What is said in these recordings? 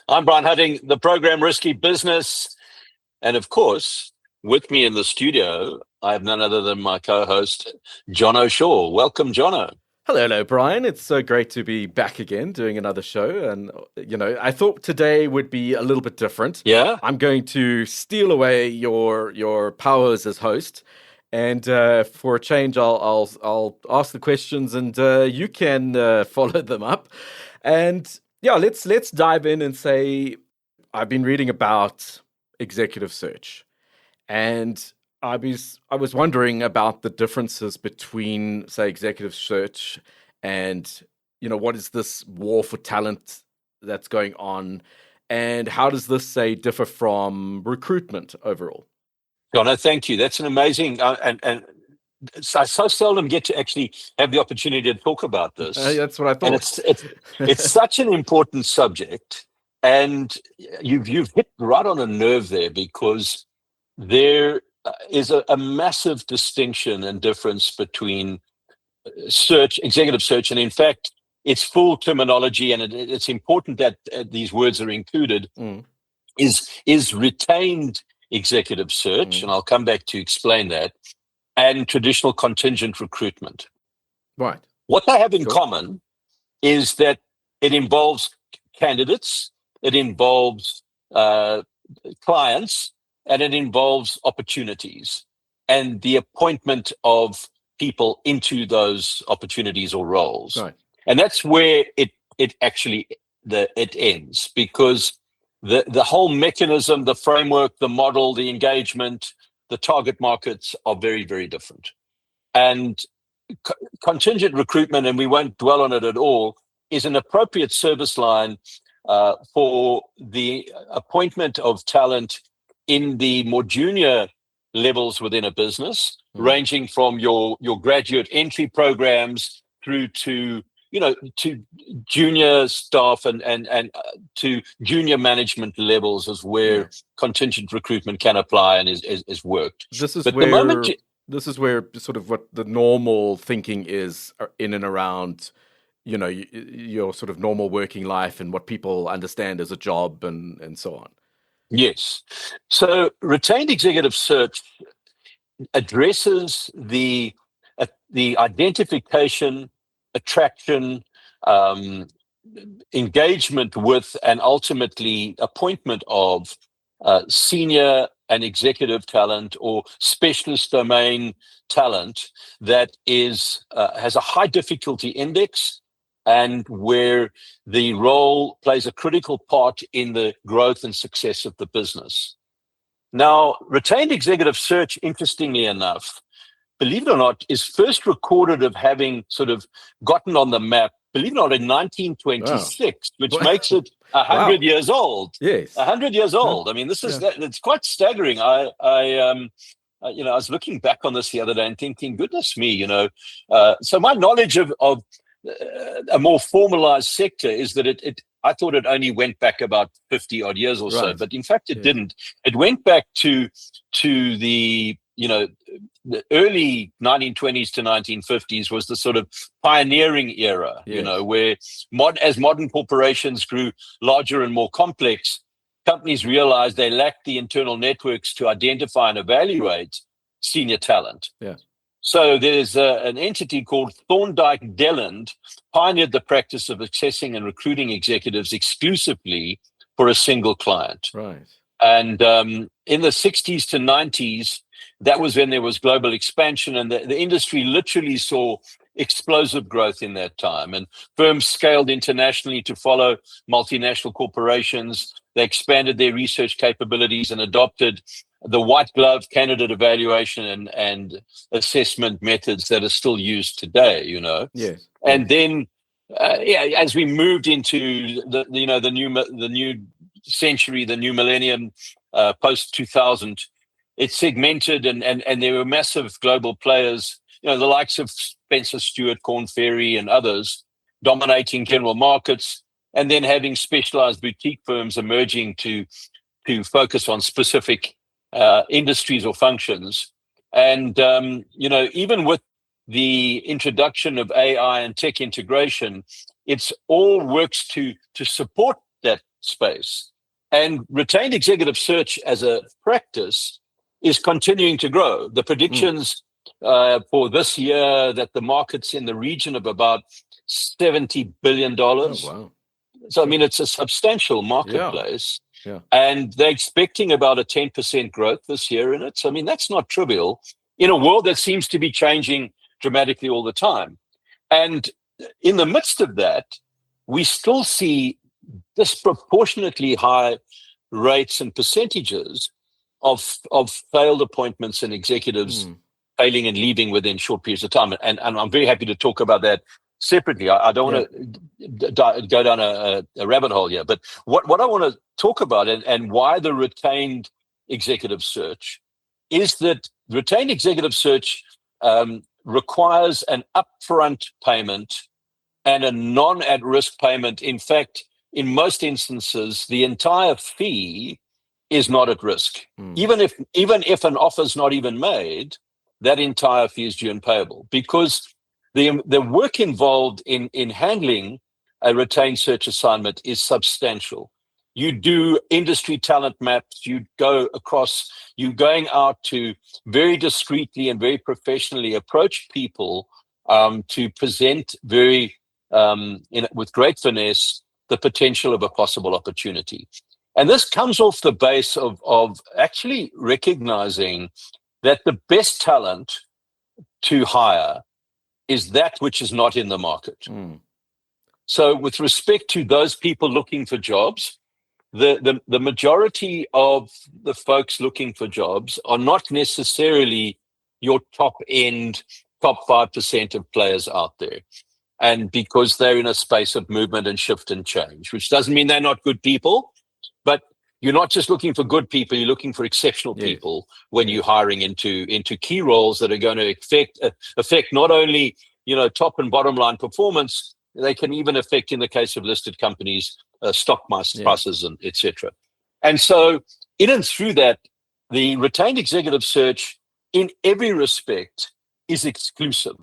I'm Bryan Hattingh, the program Risky Business. And of course, with me in the studio, I have none other than my co-host, Jono Shaw. Welcome, Jono. Hello, Bryan. It's so great to be back again doing another show. And, I thought today would be a little bit different. Yeah? I'm going to steal away your powers as host. And for a change, I'll ask the questions and you can follow them up. And yeah, let's dive in and say, I've been reading about executive search, and I was wondering about the differences between, say, executive search and, what is this war for talent that's going on, and how does this, say, differ from recruitment overall? Jono, thank you. That's an amazing, and I so seldom get to actually have the opportunity to talk about this. That's what I thought. And it's such an important subject, and you've hit right on a nerve there, because there is a massive distinction and difference between executive search, and in fact, it's full terminology, and it's important that these words are included. Is retained executive search, and I'll come back to explain that, and traditional contingent recruitment. Right. What they have in common is that it involves candidates, it involves clients, and it involves opportunities and the appointment of people into those opportunities or roles. Right. And that's where it ends, because the whole mechanism, the framework, the model, the engagement, the target markets are very, very different. And contingent recruitment, and we won't dwell on it at all, is an appropriate service line for the appointment of talent in the more junior levels within a business, ranging from your graduate entry programs through to to junior staff and to junior management levels, is where contingent recruitment can apply and is worked. This is where sort of what the normal thinking is in and around, your sort of normal working life and what people understand as a job and so on. Yes. So retained executive search addresses the identification, attraction, engagement with, and ultimately appointment of senior and executive talent or specialist domain talent that has a high difficulty index, and where the role plays a critical part in the growth and success of the business. Now, retained executive search, interestingly enough, believe it or not, is first recorded of having sort of gotten on the map, believe it or not, in 1926, which makes it 100 years old. Yes. 100 years old. I mean, it's quite staggering. I was looking back on this the other day and thinking, goodness me, so my knowledge of a more formalized sector is that I thought it only went back about 50 odd years or so, but in fact it didn't. It went back to the the early 1920s to 1950s was the sort of pioneering era, where as modern corporations grew larger and more complex, companies realized they lacked the internal networks to identify and evaluate senior talent. Yeah. So there's an entity called Thorndike Delland pioneered the practice of accessing and recruiting executives exclusively for a single client. Right. And in the 60s to 90s, that was when there was global expansion, and the industry literally saw explosive growth in that time. And firms scaled internationally to follow multinational corporations. They expanded their research capabilities and adopted the white glove candidate evaluation and assessment methods that are still used today, Yes. And then, as we moved into the new century, the new millennium, post 2000, it segmented, and there were massive global players, the likes of Spencer Stewart, Korn Ferry, and others dominating general markets, and then having specialized boutique firms emerging to focus on specific industries or functions. And, even with the introduction of AI and tech integration, it's all works to support that space. And retained executive search as a practice is continuing to grow. The predictions for this year that the market's in the region of about $70 billion. Oh, wow. So, I mean, it's a substantial marketplace. Yeah. And they're expecting about a 10% growth this year in it. So, I mean, that's not trivial in a world that seems to be changing dramatically all the time. And in the midst of that, we still see disproportionately high rates and percentages of failed appointments and executives failing and leaving within short periods of time. And I'm very happy to talk about that separately. I don't want to go down a rabbit hole here, but what I want to talk about and why the retained executive search is that retained executive search requires an upfront payment and a non-at-risk payment. In fact, in most instances, the entire fee is not at risk. Even if an offer is not even made, that entire fee is due and payable, because the work involved in handling a retained search assignment is substantial. You do industry talent maps, you're going out to very discreetly and very professionally approach people to present with great finesse the potential of a possible opportunity. And this comes off the base of actually recognizing that the best talent to hire is that which is not in the market. So with respect to those people looking for jobs, the majority of the folks looking for jobs are not necessarily your top 5% of players out there. And because they're in a space of movement and shift and change, which doesn't mean they're not good people, but you're not just looking for good people, you're looking for exceptional people when you're hiring into key roles that are going to affect not only, top and bottom line performance, they can even affect, in the case of listed companies, stock prices and etc. And so in and through that, the retained executive search in every respect is exclusive.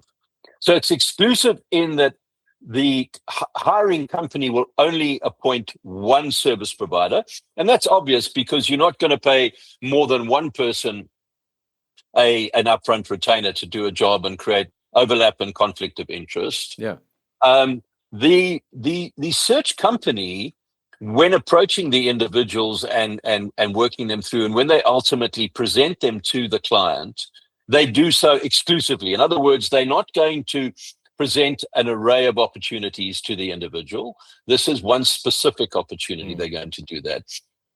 So it's exclusive in that the hiring company will only appoint one service provider. And that's obvious because you're not going to pay more than one person an upfront retainer to do a job and create overlap and conflict of interest. The search company, when approaching the individuals and working them through, and when they ultimately present them to the client, they do so exclusively. In other words, they're not going to present an array of opportunities to the individual. This is one specific opportunity. They're going to do that.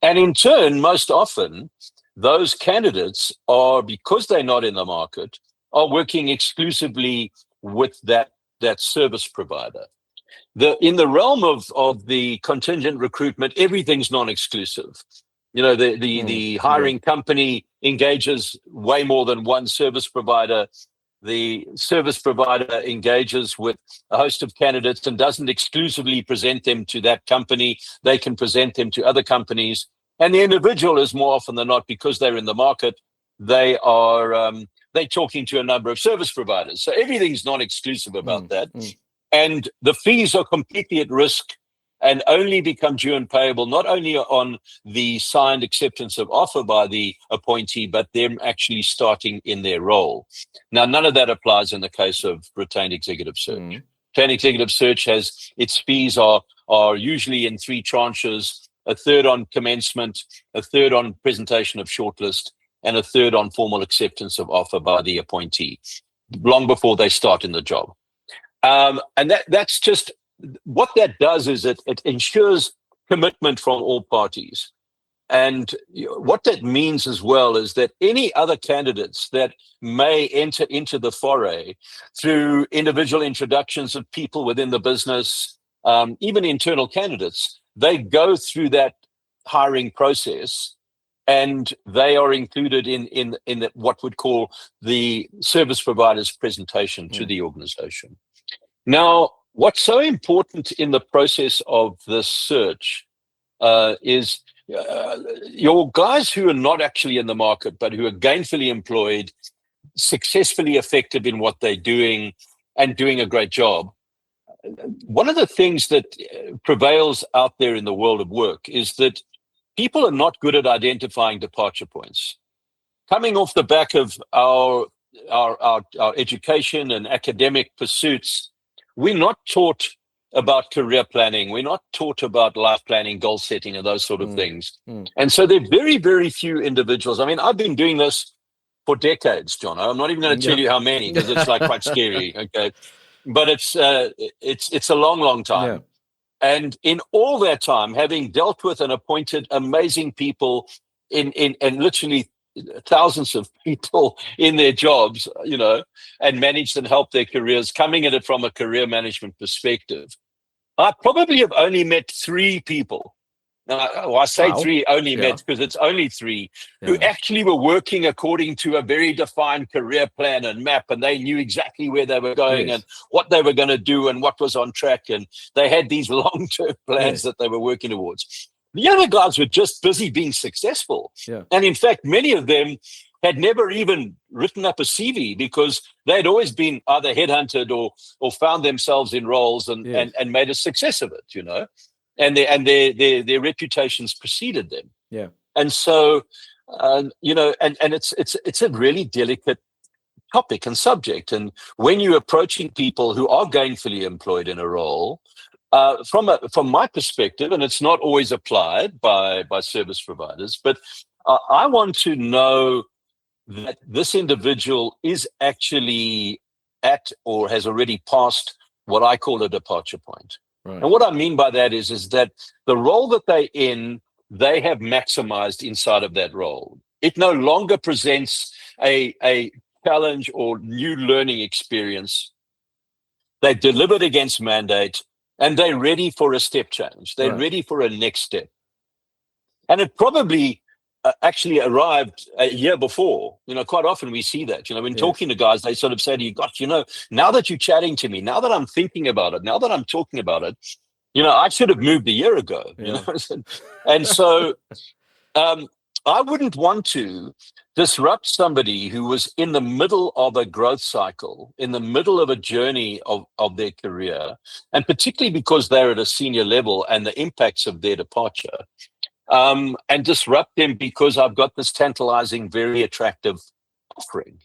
And in turn, most often, those candidates are, because they're not in the market, are working exclusively with that service provider. In the realm of the contingent recruitment, everything's non-exclusive. The hiring company engages way more than one service provider. The service provider engages with a host of candidates and doesn't exclusively present them to that company. They can present them to other companies. And the individual is, more often than not, because they're in the market, they're talking to a number of service providers. So everything's non-exclusive about that. And the fees are completely at risk and only become due and payable not only on the signed acceptance of offer by the appointee, but them actually starting in their role. Now, none of that applies in the case of retained executive search. Retained executive search has its fees are usually in three tranches: a third on commencement, a third on presentation of shortlist, and a third on formal acceptance of offer by the appointee, long before they start in the job. And that's just what that does is it ensures commitment from all parties. And what that means as well is that any other candidates that may enter into the foray through individual introductions of people within the business, even internal candidates, they go through that hiring process and they are included in what would call the service provider's presentation to the organization. Now, what's so important in the process of this search is your guys who are not actually in the market, but who are gainfully employed, successfully effective in what they're doing and doing a great job. one of the things that prevails out there in the world of work is that people are not good at identifying departure points. Coming off the back of our education and academic pursuits, we're not taught about career planning. We're not taught about life planning, goal setting, and those sort of things. And so there are very, very few individuals. I mean, I've been doing this for decades, John. I'm not even going to tell you how many, because it's like quite scary. Okay, but it's a long, long time. Yeah. And in all that time, having dealt with and appointed amazing people in literally thousands of people in their jobs, and managed and helped their careers, coming at it from a career management perspective, I probably have only met 3 people. Now, I say 3 only met because it's only 3 who actually were working according to a very defined career plan and map, and they knew exactly where they were going and what they were going to do and what was on track, and they had these long-term plans that they were working towards. The other guys were just busy being successful. Yeah. And in fact, many of them had never even written up a CV because they'd always been either headhunted or found themselves in roles and made a success of it, and their reputations preceded them. Yeah. And so, and it's a really delicate topic and subject. And when you're approaching people who are gainfully employed in a role, from my perspective, and it's not always applied by service providers, but I want to know that this individual is actually at or has already passed what I call a departure point. Right. And what I mean by that is that the role that they're in, they have maximized inside of that role. It no longer presents a challenge or new learning experience. They've delivered against mandate, and they're ready for a step change. They're ready for a next step. And it probably actually arrived a year before. Quite often we see that. When talking to guys, they sort of say to you, gosh, now that you're chatting to me, now that I'm thinking about it, now that I'm talking about it, I should have moved a year ago. And so I wouldn't want to disrupt somebody who was in the middle of a growth cycle, in the middle of a journey of their career, and particularly because they're at a senior level and the impacts of their departure, and disrupt them because I've got this tantalizing, very attractive offering,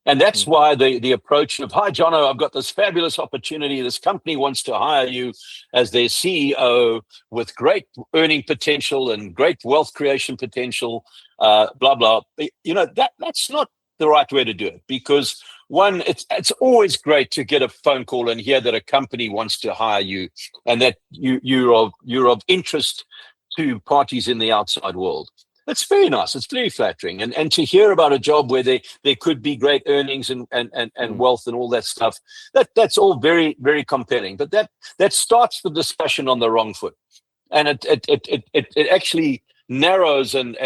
And that's why the approach of, hi, Jono, I've got this fabulous opportunity. This company wants to hire you as their CEO with great earning potential and great wealth creation potential, blah, blah. That's not the right way to do it, because one, it's always great to get a phone call and hear that a company wants to hire you and that you're of interest to parties in the outside world. It's very nice. It's very flattering. And to hear about a job where there could be great earnings and wealth and all that stuff, that's all very, very compelling. But that starts the discussion on the wrong foot. And it actually narrows and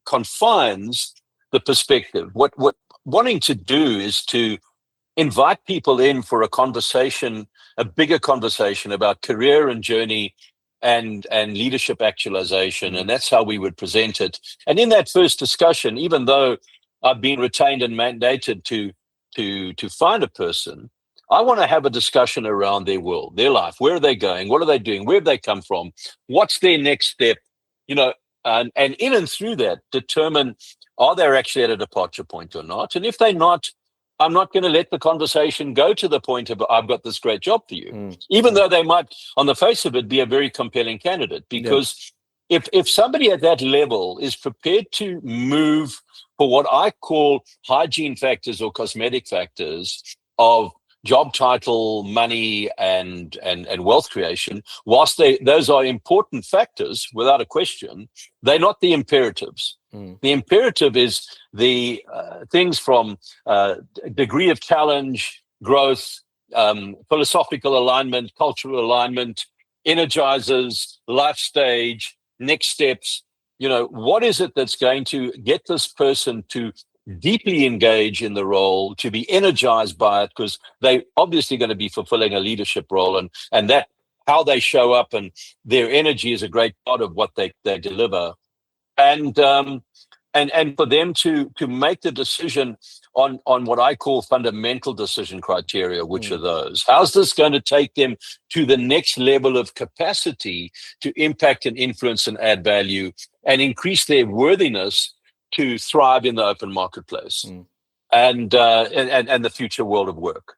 confines the perspective. What wanting to do is to invite people in for a conversation, a bigger conversation about career and journey and leadership actualization, and that's how we would present it. And in that first discussion, even though I've been retained and mandated to find a person, I want to have a discussion around their world, their life. Where are they going? What are they doing? Where have they come from? What's their next step? And in and through that, determine, are they actually at a departure point or not? And if they're not, I'm not going to let the conversation go to the point of, I've got this great job for you, even though they might, on the face of it, be a very compelling candidate. Because if somebody at that level is prepared to move for what I call hygiene factors or cosmetic factors of job title, money, and wealth creation, whilst those are important factors, without a question, they're not the imperatives. The imperative is the things from degree of challenge, growth, philosophical alignment, cultural alignment, energizers, life stage, next steps. What is it that's going to get this person to deeply engage in the role, to be energized by it, because they're obviously going to be fulfilling a leadership role, and that how they show up and their energy is a great part of what they deliver. And and for them to make the decision on what I call fundamental decision criteria. Which are those? How's this going to take them to the next level of capacity to impact and influence and add value and increase their worthiness to thrive in the open marketplace and the future world of work?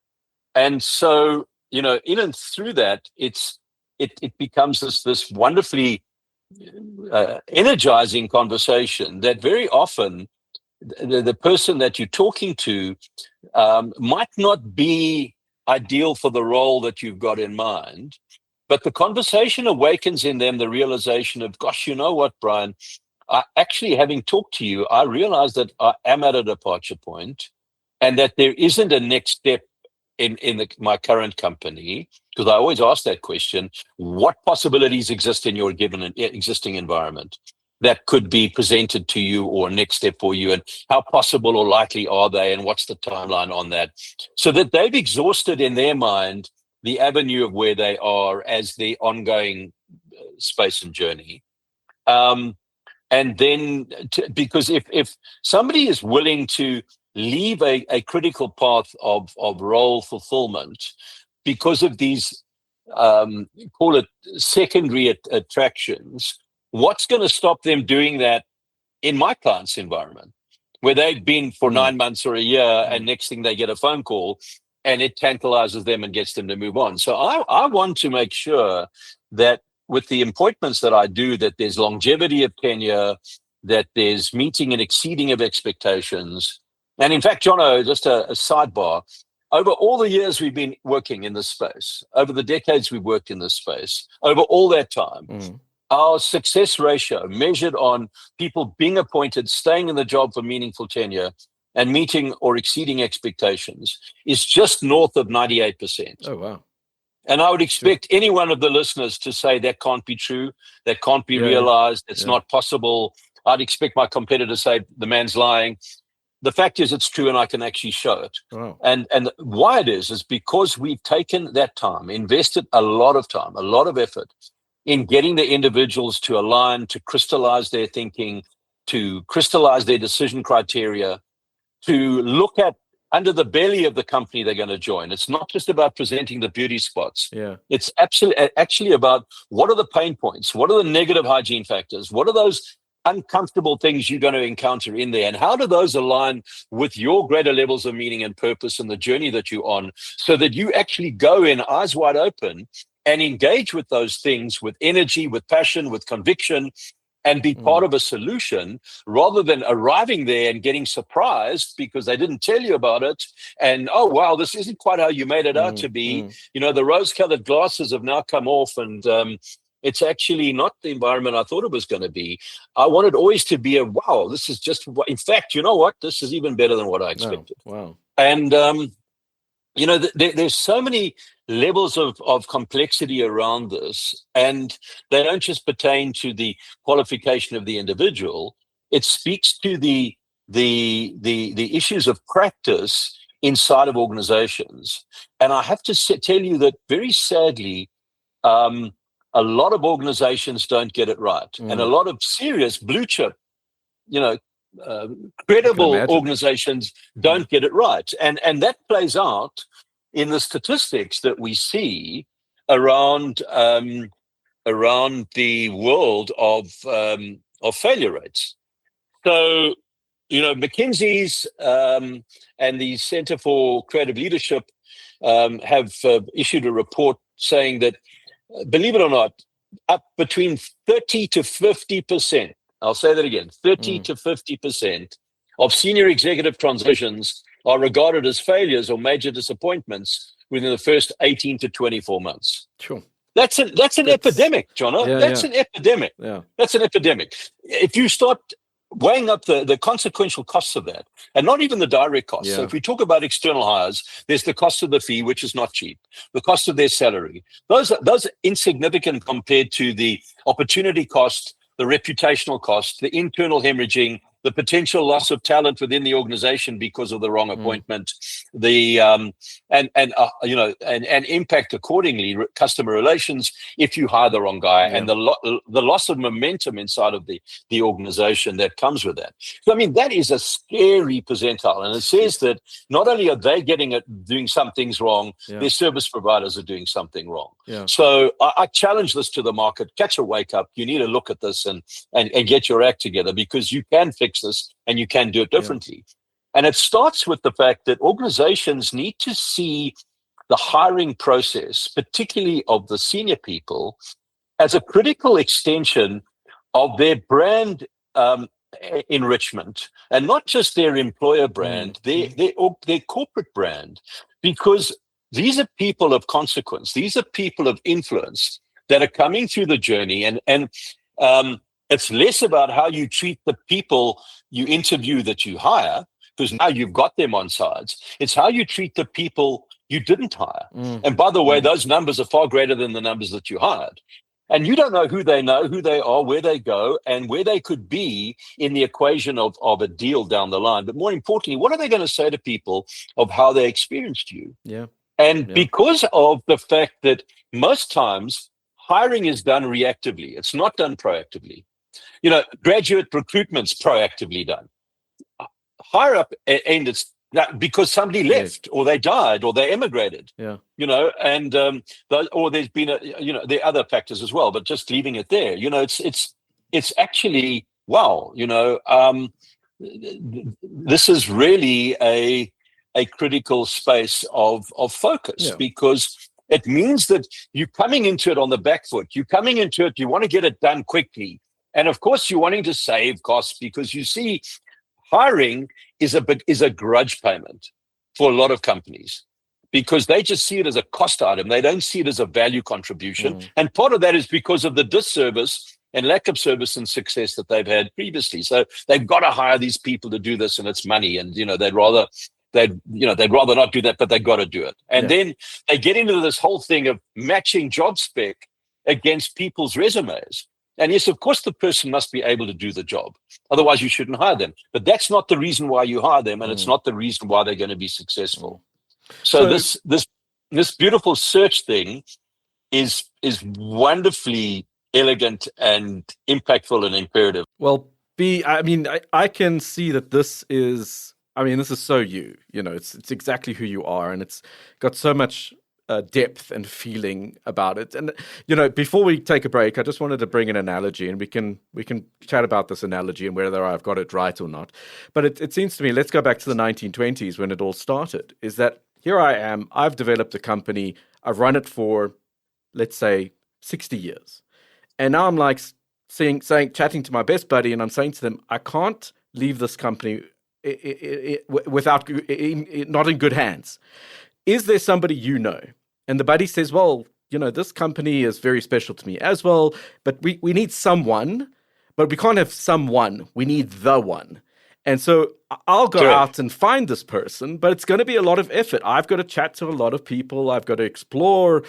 And so, in and through that, it becomes this wonderfully energizing conversation that very often the person that you're talking to might not be ideal for the role that you've got in mind, but the conversation awakens in them the realization of, gosh, you know what, Bryan, actually, having talked to you, I realize that I am at a departure point and that there isn't a next step in my current company, because I always ask that question: what possibilities exist in your given existing environment that could be presented to you, or next step for you, and how possible or likely are they, and what's the timeline on that, so that they've exhausted in their mind the avenue of where they are as the ongoing space and journey. And then, because if somebody is willing to leave a critical path of role fulfillment because of these, call it secondary attractions, what's going to stop them doing that in my client's environment, where they've been for 9 months or a year, and next thing they get a phone call and it tantalizes them and gets them to move on? So I want to make sure that with the appointments that I do, that there's longevity of tenure, that there's meeting and exceeding of expectations. And in fact, Jono, just a sidebar, over all the years we've been working in this space, over the decades we've worked in this space, over all that time, our success ratio measured on people being appointed, staying in the job for meaningful tenure, and meeting or exceeding expectations is just north of 98%. Oh, wow. And I would expect any one of the listeners to say that can't be true, that can't be realized, it's not possible. I'd expect my competitor to say the man's lying. The fact is, it's true, and I can actually show it. Wow. And why it is because we've taken that time, invested a lot of time, a lot of effort in getting the individuals to align, to crystallize their thinking, to crystallize their decision criteria, to look at under the belly of the company they're going to join. It's not just about presenting the beauty spots. Yeah. It's actually about what are the pain points, what are the negative hygiene factors, what are those uncomfortable things you're going to encounter in there, and how do those align with your greater levels of meaning and purpose and the journey that you're on, so that you actually go in eyes wide open and engage with those things with energy, with passion, with conviction, and be part of a solution, rather than arriving there and getting surprised because they didn't tell you about it. And, oh, wow, this isn't quite how you made it out to be. The rose-colored glasses have now come off, and it's actually not the environment I thought it was going to be. I wanted always to be wow, this is just, in fact, you know what? This is even better than what I expected. Wow. And, there's so many levels of complexity around this, and they don't just pertain to the qualification of the individual. It speaks to the issues of practice inside of organizations. And I have to tell you that very sadly, a lot of organizations don't get it right. And a lot of serious blue chip, credible organizations don't get it right. And that plays out in the statistics that we see around the world of failure rates. So, McKinsey's and the Center for Creative Leadership have issued a report saying that, believe it or not, up between 30 to 50%, I'll say that again, 30 to 50% of senior executive transitions are regarded as failures or major disappointments within the first 18 to 24 months. Sure. That's an epidemic, Jono. That's an epidemic. Yeah. That's an epidemic. If you start weighing up the consequential costs of that, and not even the direct costs. So if we talk about external hires, there's the cost of the fee, which is not cheap, the cost of their salary. Those are insignificant compared to the opportunity cost, the reputational cost, the internal hemorrhaging, the potential loss of talent within the organization because of the wrong appointment, the and impact accordingly customer relations if you hire the wrong guy, and the loss of momentum inside of the organization that comes with that. So I mean, that is a scary percentile, and it says that not only are they doing some things wrong, their service providers are doing something wrong. So I challenge this to the market: catch a wake up. You need to look at this and get your act together, because you can fix this and you can do it differently. And it starts with the fact that organizations need to see the hiring process, particularly of the senior people, as a critical extension of their brand enrichment, and not just their employer brand, their corporate brand, because these are people of consequence. These are people of influence that are coming through the journey, and it's less about how you treat the people you interview that you hire, because now you've got them on sides. It's how you treat the people you didn't hire. And by the way, those numbers are far greater than the numbers that you hired. And you don't know who they are, where they go, and where they could be in the equation of a deal down the line. But more importantly, what are they going to say to people of how they experienced you? And because of the fact that most times hiring is done reactively, it's not done proactively. Graduate recruitment's proactively done. Higher up end, it's because somebody left, or they died, or they emigrated. And or there's been there are other factors as well. But just leaving it there, it's actually wow. This is really a critical space of focus, because it means that you're coming into it on the back foot. You're coming into it, you want to get it done quickly, and of course you're wanting to save costs, because you see, hiring is a grudge payment for a lot of companies, because they just see it as a cost item. They don't see it as a value contribution. And part of that is because of the disservice and lack of service and success that they've had previously. So they've got to hire these people to do this, and it's money. And they'd rather not do that, but they've got to do it. And then they get into this whole thing of matching job spec against people's resumes. And yes, of course, the person must be able to do the job. Otherwise, you shouldn't hire them. But that's not the reason why you hire them, and it's not the reason why they're going to be successful. So this beautiful search thing is wonderfully elegant and impactful and imperative. Well, I can see that this is so you. It's exactly who you are, and it's got so much depth and feeling about it. And before we take a break, I just wanted to bring an analogy, and we can chat about this analogy and whether I've got it right or not. But it seems to me, let's go back to the 1920s when it all started, is that here I am, I've developed a company, I've run it for, let's say, 60 years. And now I'm like chatting to my best buddy, and I'm saying to them, I can't leave this company not in good hands. Is there somebody you know? And the buddy says, well, this company is very special to me as well, but we need someone, but we can't have someone. We need the one. And so I'll go out and find this person, but it's going to be a lot of effort. I've got to chat to a lot of people. I've got to explore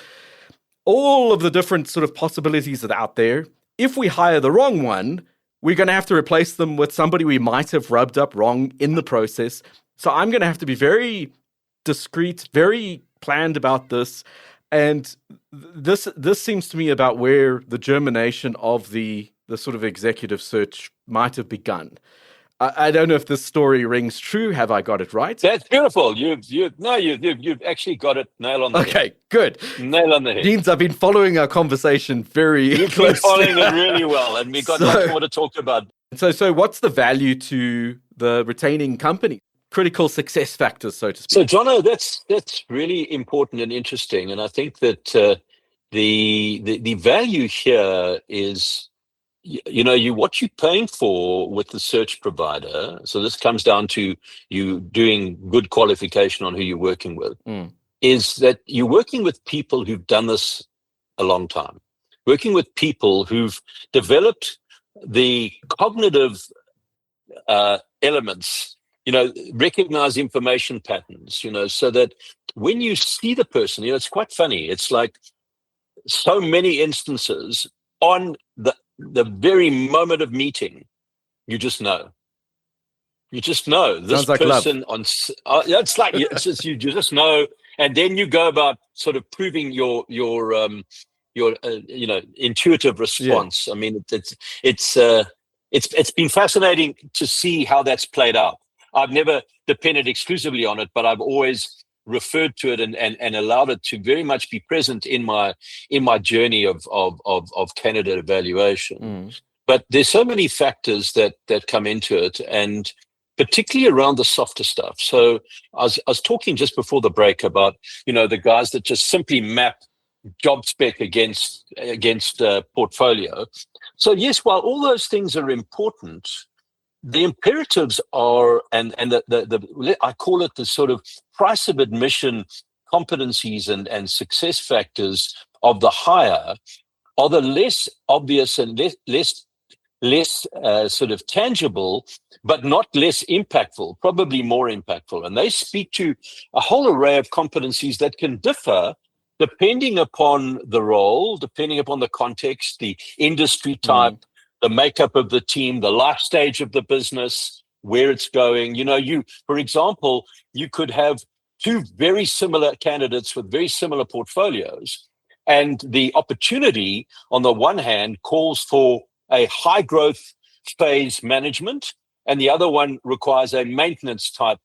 all of the different sort of possibilities that are out there. If we hire the wrong one, we're going to have to replace them with somebody we might have rubbed up wrong in the process. So I'm going to have to be very discreet, very planned about this. And this seems to me about where the germination of the sort of executive search might have begun. I don't know if this story rings true. Have I got it right? That's beautiful. You've actually got it nail on the head. Okay, good. Nail on the head. Deans, I've been following our conversation very closely. You've been following it really well, and we've got much more to talk about. So what's the value to the retaining company? Critical success factors, so to speak. So, Jono, that's really important and interesting, and I think that the value here is, what you're paying for with the search provider. So this comes down to you doing good qualification on who you're working with. Is that you're working with people who've done this a long time, working with people who've developed the cognitive elements. Recognize information patterns, so that when you see the person, it's quite funny. It's like so many instances on the very moment of meeting, you just know. You just know this like person love. it's like it's just, you just know, and then you go about sort of proving your intuitive response. I mean, it's been fascinating to see how that's played out. I've never depended exclusively on it, but I've always referred to it and allowed it to very much be present in my journey of candidate evaluation. But there's so many factors that come into it, and particularly around the softer stuff. So I was talking just before the break about, the guys that just simply map job spec against portfolio. So yes, while all those things are important, the imperatives are, and the I call it the sort of price of admission competencies and success factors of the hire are the less obvious and less sort of tangible, but not less impactful, probably more impactful. And they speak to a whole array of competencies that can differ depending upon the role, depending upon the context, the industry type, the makeup of the team, the life stage of the business, where it's going. For example, you could have two very similar candidates with very similar portfolios, and the opportunity on the one hand calls for a high growth phase management, and the other one requires a maintenance type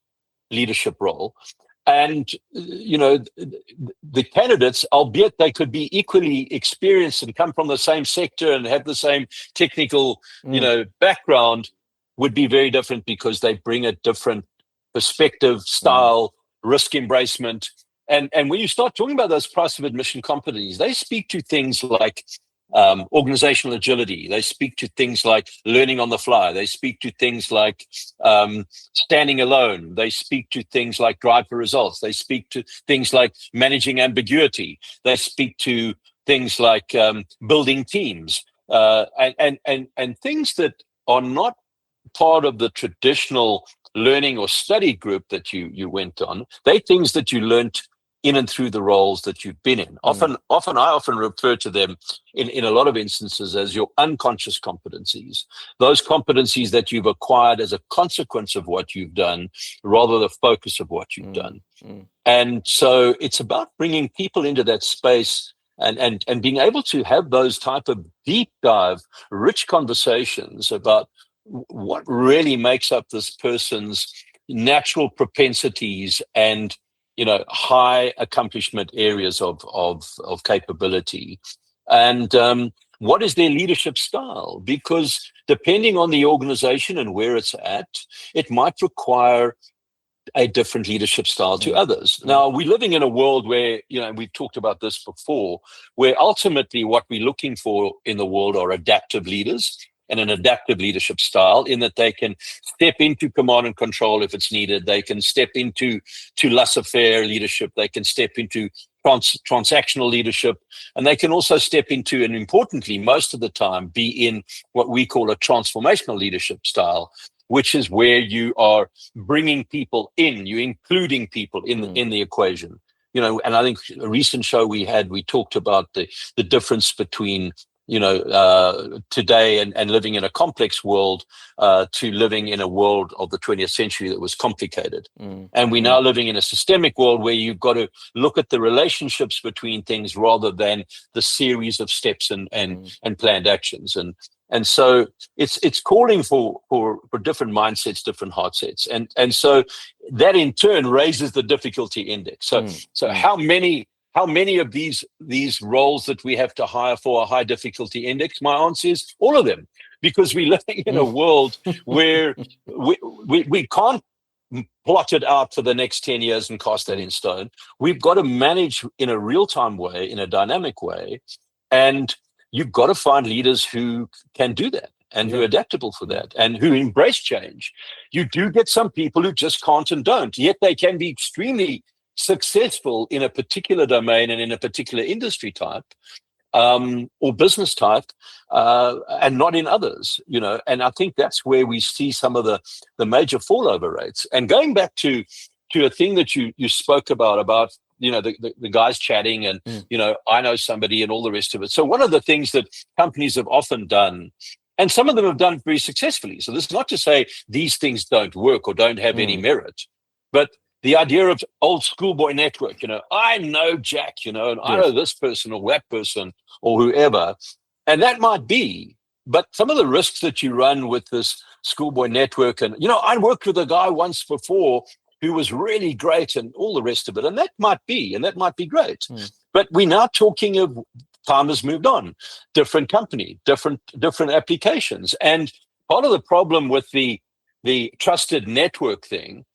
leadership role. And, the candidates, albeit they could be equally experienced and come from the same sector and have the same technical, background, would be very different because they bring a different perspective, style, risk embracement. And when you start talking about those price of admission competencies, they speak to things like organizational agility. They speak to things like learning on the fly. They speak to things like standing alone. They speak to things like drive for results. They speak to things like managing ambiguity. They speak to things like building teams and things that are not part of the traditional learning or study group that you went on. They're things that you learned in and through the roles that you've been in. I often refer to them in a lot of instances as your unconscious competencies, those competencies that you've acquired as a consequence of what you've done, rather the focus of what you've done. And so it's about bringing people into that space and being able to have those type of deep dive, rich conversations about what really makes up this person's natural propensities and high accomplishment areas of capability, and what is their leadership style? Because depending on the organization and where it's at, it might require a different leadership style to others. Now, we're living in a world where, we've talked about this before, where ultimately what we're looking for in the world are adaptive leaders and an adaptive leadership style, in that they can step into command and control if it's needed. They can step into laissez-faire leadership. They can step into transactional leadership. And they can also step into, and importantly, most of the time, be in what we call a transformational leadership style, which is where you are bringing people in, you're including people in the equation. And I think a recent show we talked about the difference between today and living in a complex world to living in a world of the 20th century that was complicated. And we're now living in a systemic world where you've got to look at the relationships between things rather than the series of steps and planned actions. And so it's calling for different mindsets, different heart sets. And so that in turn raises the difficulty index. So how many of these roles that we have to hire for a high difficulty index? My answer is all of them, because we're living in a world where we can't plot it out for the next 10 years and cast that in stone. We've got to manage in a real-time way, in a dynamic way, and you've got to find leaders who can do that and who are adaptable for that and who embrace change. You do get some people who just can't and don't, yet they can be extremely successful in a particular domain and in a particular industry type or business type, and not in others, and I think that's where we see some of the major fallover rates. And going back to a thing that you spoke about the guys chatting and I know somebody and all the rest of it. So one of the things that companies have often done, and some of them have done very successfully, so this is not to say these things don't work or don't have any merit, but the idea of old schoolboy network, I know Jack, and I know this person or that person or whoever. And that might be, but some of the risks that you run with this schoolboy network, and, I worked with a guy once before who was really great and all the rest of it. And that might be great. But we're now talking of time has moved on, different company, different applications. And part of the problem with the trusted network thing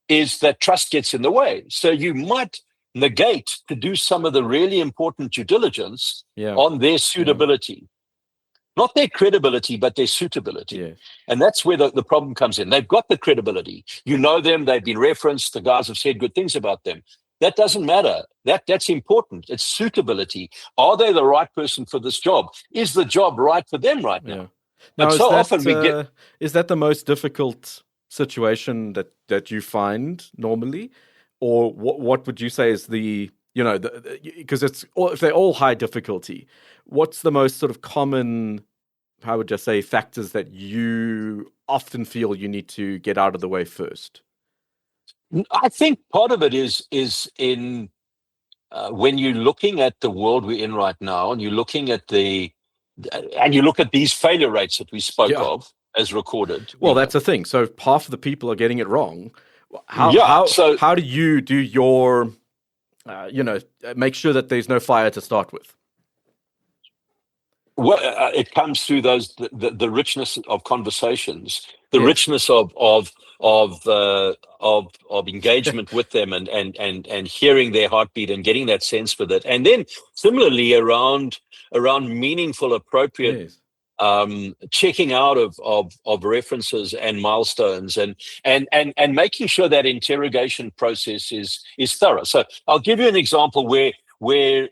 is that trust gets in the way. So you might negate to do some of the really important due diligence on their suitability. Not their credibility, but their suitability. Yeah. And that's where the problem comes in. They've got the credibility. You know them. They've been referenced. The guys have said good things about them. That doesn't matter. That's important. It's suitability. Are they the right person for this job? Is the job right for them right now? Now, so often we get... Is that the most difficult situation that you find normally? Or what would you say is the... because if they're all high difficulty, what's the most sort of common, how would you say, factors that you often feel you need to get out of the way first? I think part of it is in when you're looking at the world we're in right now, and you're looking at and you look at these failure rates that we spoke of as recorded. Well, that's the thing. So half of the people are getting it wrong. How do you do your... make sure that there's no fire to start with? Well, it comes through the richness of conversations, the richness of engagement with them, and hearing their heartbeat and getting that sense for that, and then similarly around meaningful, appropriate checking out of references and milestones, and making sure that interrogation process is thorough. So I'll give you an example where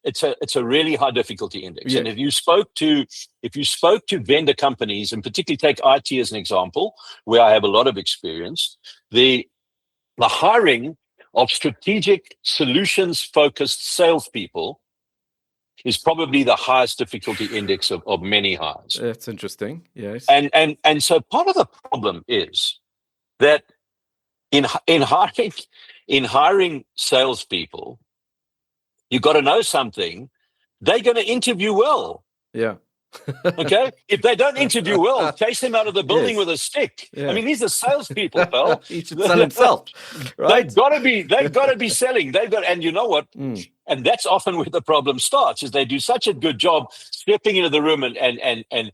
it's a really high difficulty index. And if you spoke to vendor companies, and particularly take IT as an example, where I have a lot of experience, the hiring of strategic solutions focused salespeople is probably the highest difficulty index of many hires. That's interesting. Yes. And so part of the problem is that in hiring salespeople, you've got to know something. They're going to interview well. Yeah. Okay. If they don't interview well, chase them out of the building with a stick. Yeah. I mean, these are salespeople, pal. He should sell himself. Right. They've got to be selling. And you know what? And that's often where the problem starts, is they do such a good job stepping into the room and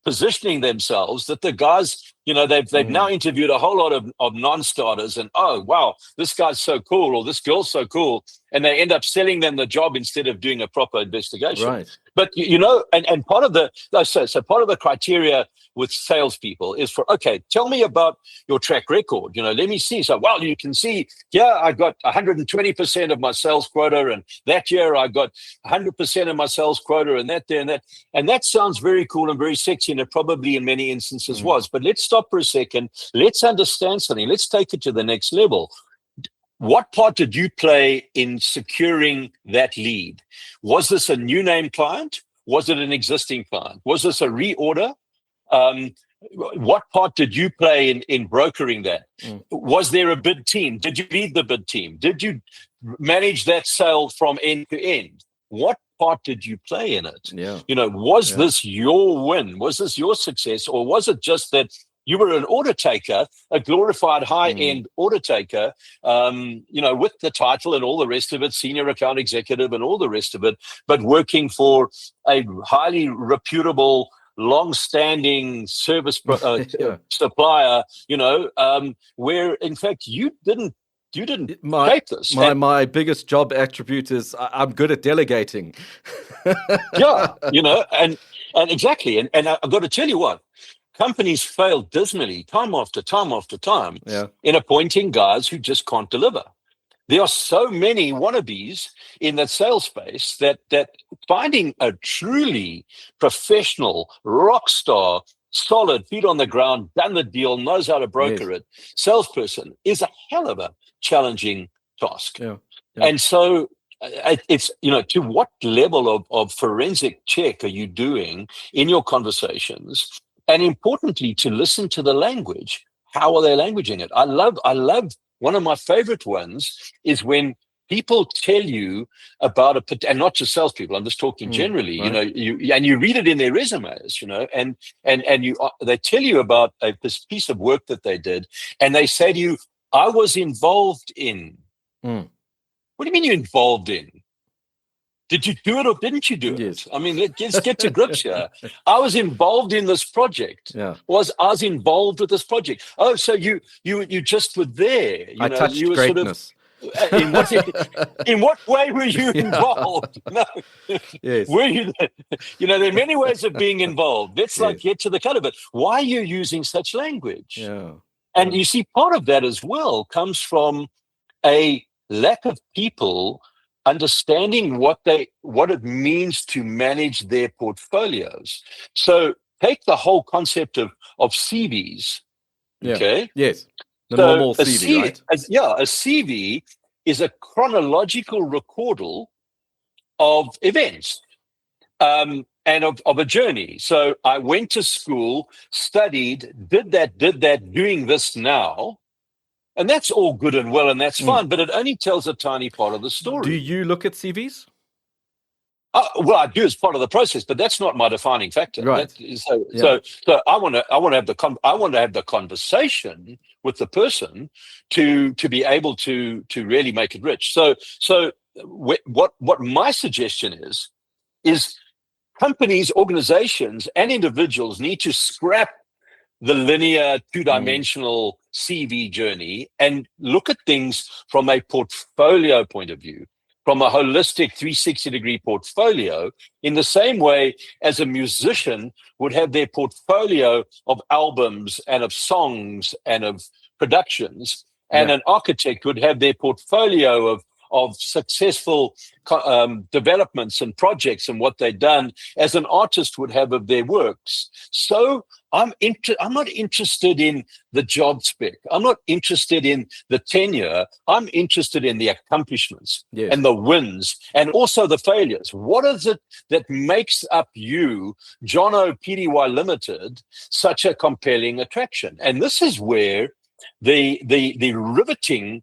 positioning themselves that the guys, they've now interviewed a whole lot of non-starters, and oh wow, this guy's so cool, or this girl's so cool, and they end up selling them the job instead of doing a proper investigation. Right. But and part of part of the criteria with salespeople is tell me about your track record. Let me see. So, well, you can see, I got 120% of my sales quota, and that year I got 100% of my sales quota, and that there and that. And that sounds very cool and very sexy, and it probably in many instances was. But let's stop for a second. Let's understand something. Let's take it to the next level. What part did you play in securing that lead? Was this a new name client? Was it an existing client? Was this a reorder? What part did you play in brokering that? Was there a bid team? Did you lead the bid team? Did you manage that sale from end to end? What part did you play in it? Yeah. Was this your win? Was this your success? Or was it just that you were an order taker, a glorified high-end order taker, with the title and all the rest of it, senior account executive and all the rest of it, but working for a highly reputable, long-standing service supplier, where in fact you didn't shape this. My biggest job attribute is I'm good at delegating. And exactly. And I've got to tell you what, companies fail dismally time after time after time in appointing guys who just can't deliver. There are so many wannabes in that sales space that finding a truly professional, rock star, solid, feet on the ground, done the deal, knows how to broker it, salesperson is a hell of a challenging task. And so it's, to what level of forensic check are you doing in your conversations? And importantly, to listen to the language. How are they languaging it? I love one of my favorite ones is when people tell you about and not just salespeople, I'm just talking generally, right. you read it in their resumes, and they tell you about this piece of work that they did, and they say to you, I was involved in. What do you mean you're involved in? Did you do it or didn't you do Yes. it? I mean, let's get to grips here. I was involved in this project. Yeah. I was involved with this project. Oh, so you just were there. I touched you were greatness. sort of in what way were you involved? No. Yes. Were you there are many ways of being involved. Let's get to the cut of it. Why are you using such language? Yeah. And you see, part of that as well comes from a lack of people understanding what it means to manage their portfolios. So take the whole concept of CVs. Okay. Yes. The normal a CV, right? A CV is a chronological recordal of events and of a journey. So I went to school, studied, did that, doing this now. And that's all good and well, and that's fine, but it only tells a tiny part of the story. Do you look at CVs? Well, I do as part of the process, but that's not my defining factor. Right. So I want to have the conversation with the person to be able to really make it rich. So what my suggestion is companies, organizations, and individuals need to scrap the linear, two-dimensional CV journey and look at things from a portfolio point of view, from a holistic 360-degree portfolio, in the same way as a musician would have their portfolio of albums and of songs and of productions, and an architect would have their portfolio of successful developments and projects and what they've done, as an artist would have of their works. So I'm not interested in the job spec. I'm not interested in the tenure. I'm interested in the accomplishments and the wins and also the failures. What is it that makes up you, John O. Pty Limited, such a compelling attraction? And this is where the riveting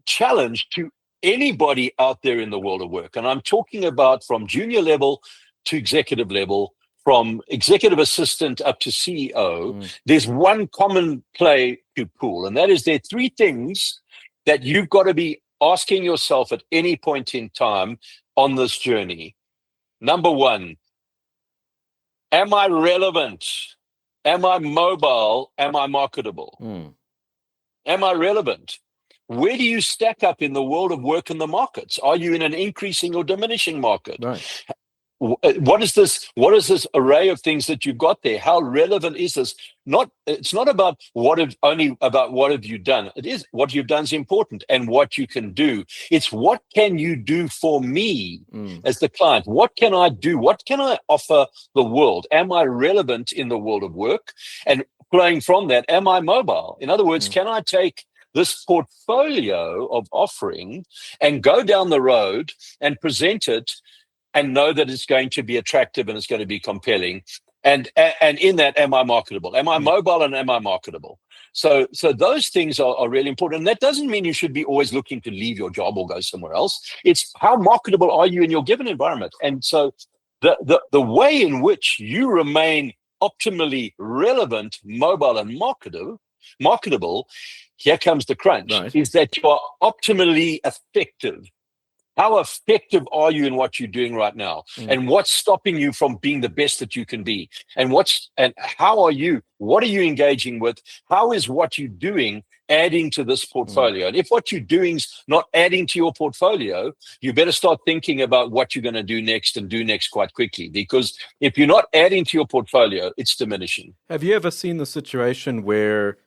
challenge to anybody out there in the world of work, and I'm talking about from junior level to executive level, from executive assistant up to CEO, there's one common play to pool, and that is there are three things that you've got to be asking yourself at any point in time on this journey. Number one, am I relevant? Am I mobile? Am I marketable? Am I relevant? Where do you stack up in the world of work and the markets? Are you in an increasing or diminishing market? Right. What is this array of things that you've got there? How relevant is this? It's not about what have you done. It is what you've done is important and what you can do. It's what can you do for me as the client? What can I do? What can I offer the world? Am I relevant in the world of work? And flowing from that, am I mobile? In other words, can I take this portfolio of offering and go down the road and present it and know that it's going to be attractive and it's going to be compelling? And in that, am I marketable? Am I mobile and am I marketable? So those things are really important. And that doesn't mean you should be always looking to leave your job or go somewhere else. It's how marketable are you in your given environment? And so the way in which you remain optimally relevant, mobile, and marketable, here comes the crunch, is that you are optimally effective. How effective are you in what you're doing right now? And what's stopping you from being the best that you can be? And how are you? What are you engaging with? How is what you're doing adding to this portfolio? And if what you're doing is not adding to your portfolio, you better start thinking about what you're going to do next and do next quite quickly. Because if you're not adding to your portfolio, it's diminishing. Have you ever seen the situation where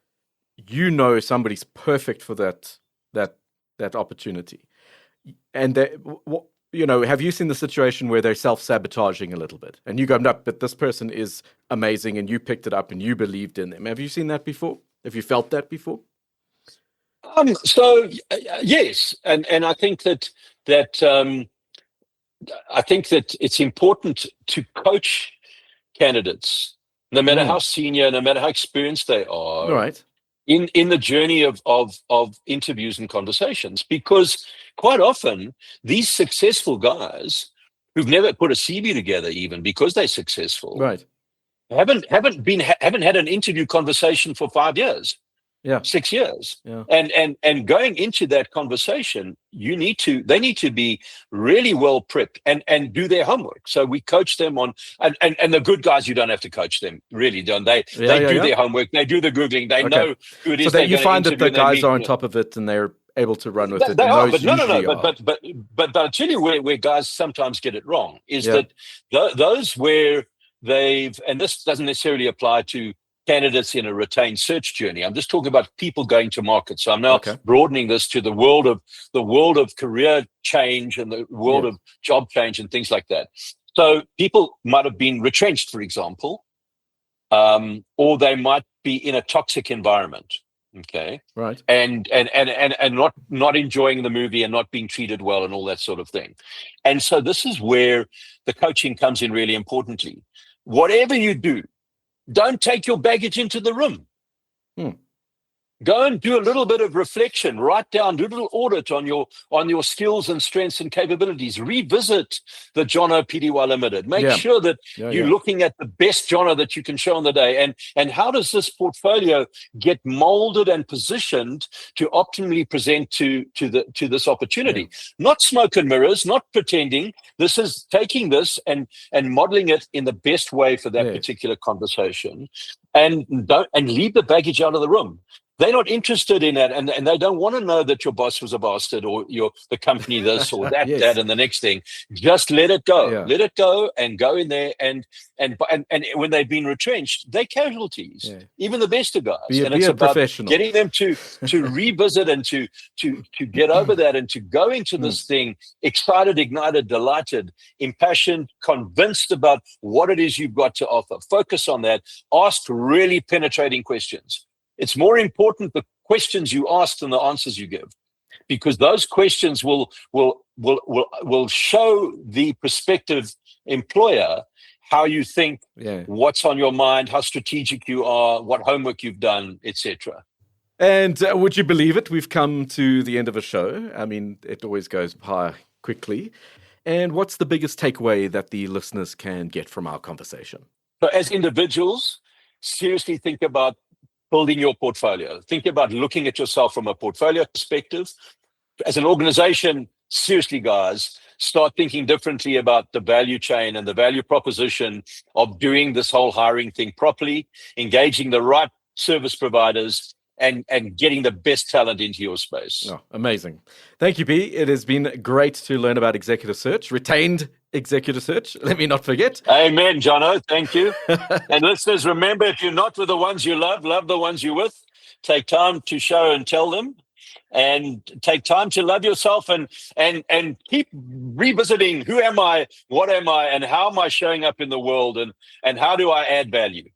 somebody's perfect for that opportunity? And have you seen the situation where they're self-sabotaging a little bit? And you go, no, but this person is amazing, and you picked it up and you believed in them. Have you seen that before? Have you felt that before? Yes, and I think that it's important to coach candidates, no matter how senior, no matter how experienced they are. Right. in the journey of interviews and conversations, because quite often these successful guys who've never put a CV together, even because they're successful, Right. haven't had an interview conversation for 5 years. Yeah. 6 years. Yeah. And going into that conversation, they need to be really well prepped and do their homework. So we coach them on, and the good guys, you don't have to coach them, really, don't they? They do their homework, they do the Googling, they know who it is. So that you find that the guys are on meet. top of it and they're able to run with it. They and are, those but I'll tell you where guys sometimes get it wrong is that those where and this doesn't necessarily apply to candidates in a retained search journey. I'm just talking about people going to market. So I'm now broadening this to the world of career change and the world of job change and things like that. So people might have been retrenched, for example, or they might be in a toxic environment. Okay. Right. And not enjoying the movie and not being treated well and all that sort of thing. And so this is where the coaching comes in really importantly. Whatever you do, don't take your baggage into the room. Go and do a little bit of reflection. Write down, do a little audit on your skills and strengths and capabilities. Revisit the Jono Pty Limited. Make sure that you're looking at the best Jono that you can show on the day. And how does this portfolio get molded and positioned to optimally present to this opportunity? Not smoke and mirrors, not pretending. This is taking this and modeling it in the best way for that particular conversation. And leave the baggage out of the room. They're not interested in that, and they don't want to know that your boss was a bastard or the company this or that, that, and the next thing. Just let it go. Yeah. Let it go and go in there. And when they've been retrenched, they're casualties, even the best of guys. And it's about getting them to revisit and to get over that and to go into this thing excited, ignited, delighted, impassioned, convinced about what it is you've got to offer. Focus on that. Ask really penetrating questions. It's more important the questions you ask than the answers you give, because those questions will show the prospective employer how you think, what's on your mind, how strategic you are, what homework you've done, etc. And would you believe it? We've come to the end of a show. I mean, it always goes by quickly. And what's the biggest takeaway that the listeners can get from our conversation? So as individuals, seriously think about building your portfolio. Think about looking at yourself from a portfolio perspective. As an organization, seriously, guys, start thinking differently about the value chain and the value proposition of doing this whole hiring thing properly, engaging the right service providers, and getting the best talent into your space. Oh, amazing. Thank you, B. It has been great to learn about executive search, retained executive search. Let me not forget. Amen, Jono. Thank you. And listeners, remember, if you're not with the ones you love the ones you're with. Take time to show and tell them, and take time to love yourself and keep revisiting who am I, what am I, and how am I showing up in the world, and how do I add value?